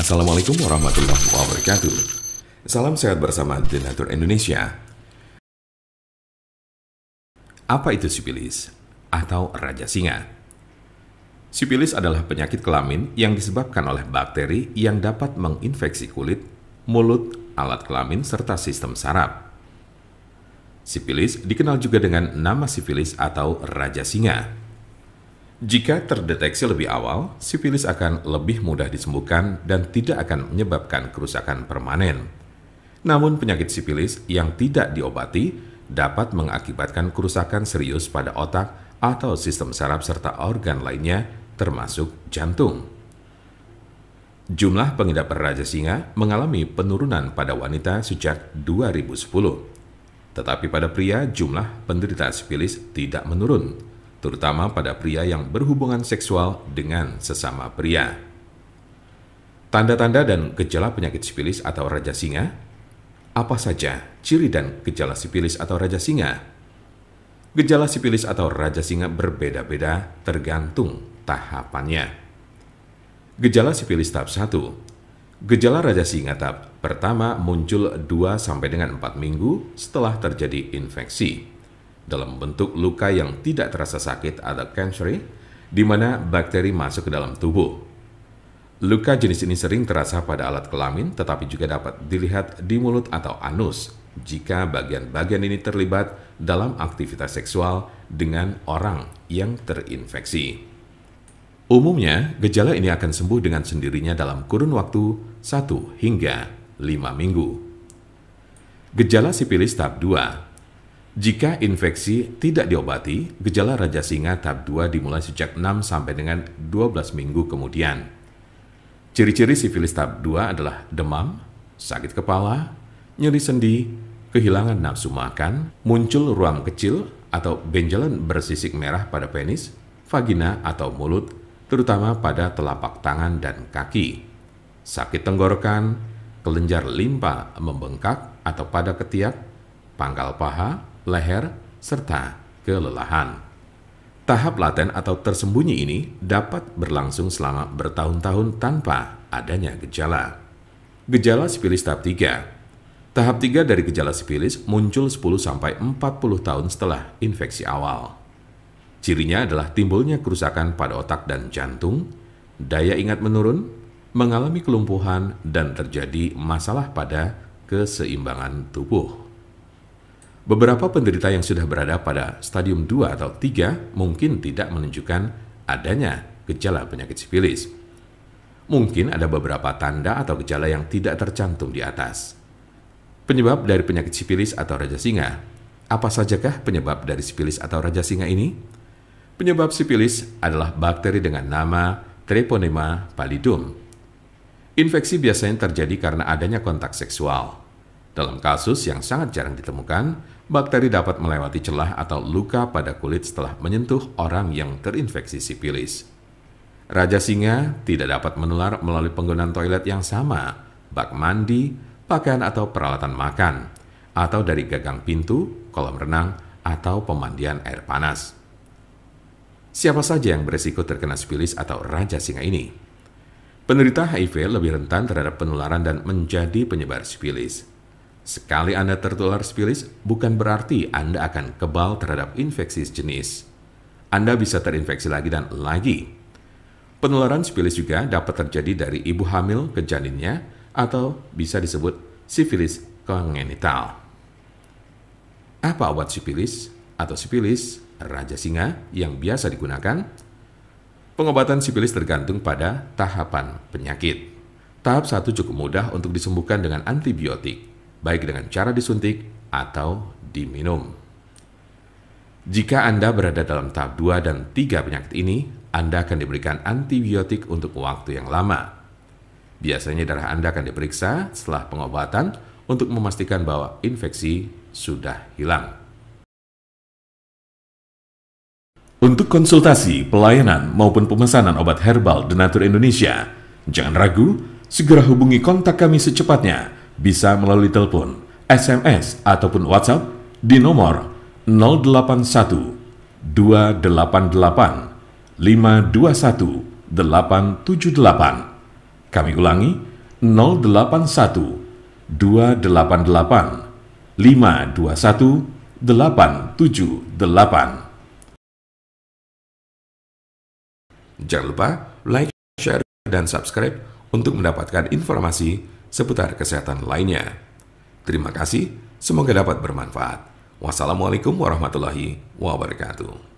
Assalamualaikum warahmatullahi wabarakatuh. Salam sehat bersama The Nature Indonesia. Apa itu sifilis atau raja singa? Sifilis adalah penyakit kelamin yang disebabkan oleh bakteri yang dapat menginfeksi kulit, mulut, alat kelamin, serta sistem saraf. Sifilis dikenal juga dengan nama sifilis atau raja singa. Jika terdeteksi lebih awal, sifilis akan lebih mudah disembuhkan dan tidak akan menyebabkan kerusakan permanen. Namun penyakit sifilis yang tidak diobati dapat mengakibatkan kerusakan serius pada otak atau sistem saraf serta organ lainnya termasuk jantung. Jumlah pengidap raja singa mengalami penurunan pada wanita sejak 2010. Tetapi pada pria jumlah penderita sifilis tidak menurun, terutama pada pria yang berhubungan seksual dengan sesama pria. Tanda-tanda dan gejala penyakit sifilis atau raja singa. Apa saja ciri dan gejala sifilis atau raja singa? Gejala sifilis atau raja singa berbeda-beda tergantung tahapannya. Gejala sifilis tahap 1. Gejala raja singa tahap pertama muncul 2-4 minggu setelah terjadi infeksi dalam bentuk luka yang tidak terasa sakit atau cancer, di mana bakteri masuk ke dalam tubuh. Luka jenis ini sering terasa pada alat kelamin, tetapi juga dapat dilihat di mulut atau anus jika bagian-bagian ini terlibat dalam aktivitas seksual dengan orang yang terinfeksi. Umumnya, gejala ini akan sembuh dengan sendirinya dalam kurun waktu 1 hingga 5 minggu. Gejala sifilis tahap 2. Jika infeksi tidak diobati, gejala raja singa tahap 2 dimulai sejak 6 sampai dengan 12 minggu kemudian. Ciri-ciri sifilis tahap 2 adalah demam, sakit kepala, nyeri sendi, kehilangan nafsu makan, muncul ruam kecil atau benjolan bersisik merah pada penis, vagina atau mulut, terutama pada telapak tangan dan kaki, sakit tenggorokan, kelenjar limpa membengkak atau pada ketiak, pangkal paha, leher, serta kelelahan. Tahap laten atau tersembunyi ini dapat berlangsung selama bertahun-tahun tanpa adanya gejala. Gejala sifilis tahap 3. Tahap 3 dari gejala sifilis muncul 10-40 tahun setelah infeksi awal. Cirinya adalah timbulnya kerusakan pada otak dan jantung, daya ingat menurun, mengalami kelumpuhan, dan terjadi masalah pada keseimbangan tubuh. Beberapa penderita yang sudah berada pada stadium 2 atau 3 mungkin tidak menunjukkan adanya gejala penyakit sifilis. Mungkin ada beberapa tanda atau gejala yang tidak tercantum di atas. Penyebab dari penyakit sifilis atau raja singa. Apa sajakah penyebab dari sifilis atau raja singa ini? Penyebab sifilis adalah bakteri dengan nama Treponema pallidum. Infeksi biasanya terjadi karena adanya kontak seksual. Dalam kasus yang sangat jarang ditemukan, bakteri dapat melewati celah atau luka pada kulit setelah menyentuh orang yang terinfeksi sifilis. Raja singa tidak dapat menular melalui penggunaan toilet yang sama, bak mandi, pakaian atau peralatan makan, atau dari gagang pintu, kolam renang, atau pemandian air panas. Siapa saja yang beresiko terkena sifilis atau raja singa ini? Penderita HIV lebih rentan terhadap penularan dan menjadi penyebar sifilis. Sekali Anda tertular sifilis, bukan berarti Anda akan kebal terhadap infeksi sejenis. Anda bisa terinfeksi lagi dan lagi. Penularan sifilis juga dapat terjadi dari ibu hamil ke janinnya atau bisa disebut sifilis kongenital. Apa obat sifilis atau sifilis raja singa yang biasa digunakan? Pengobatan sifilis tergantung pada tahapan penyakit. Tahap 1 cukup mudah untuk disembuhkan dengan antibiotik, baik dengan cara disuntik atau diminum. Jika Anda berada dalam tahap 2 dan 3 penyakit ini, Anda akan diberikan antibiotik untuk waktu yang lama. Biasanya darah Anda akan diperiksa setelah pengobatan untuk memastikan bahwa infeksi sudah hilang. Untuk konsultasi, pelayanan, maupun pemesanan obat herbal The Nature Indonesia, jangan ragu, segera hubungi kontak kami secepatnya. Bisa melalui telepon, SMS, ataupun WhatsApp di nomor 081 288 521 878. Kami ulangi, 081 288 521 878. Jangan lupa like, share, dan subscribe untuk mendapatkan informasi seputar kesehatan lainnya. Terima kasih, semoga dapat bermanfaat. Wassalamualaikum warahmatullahi wabarakatuh.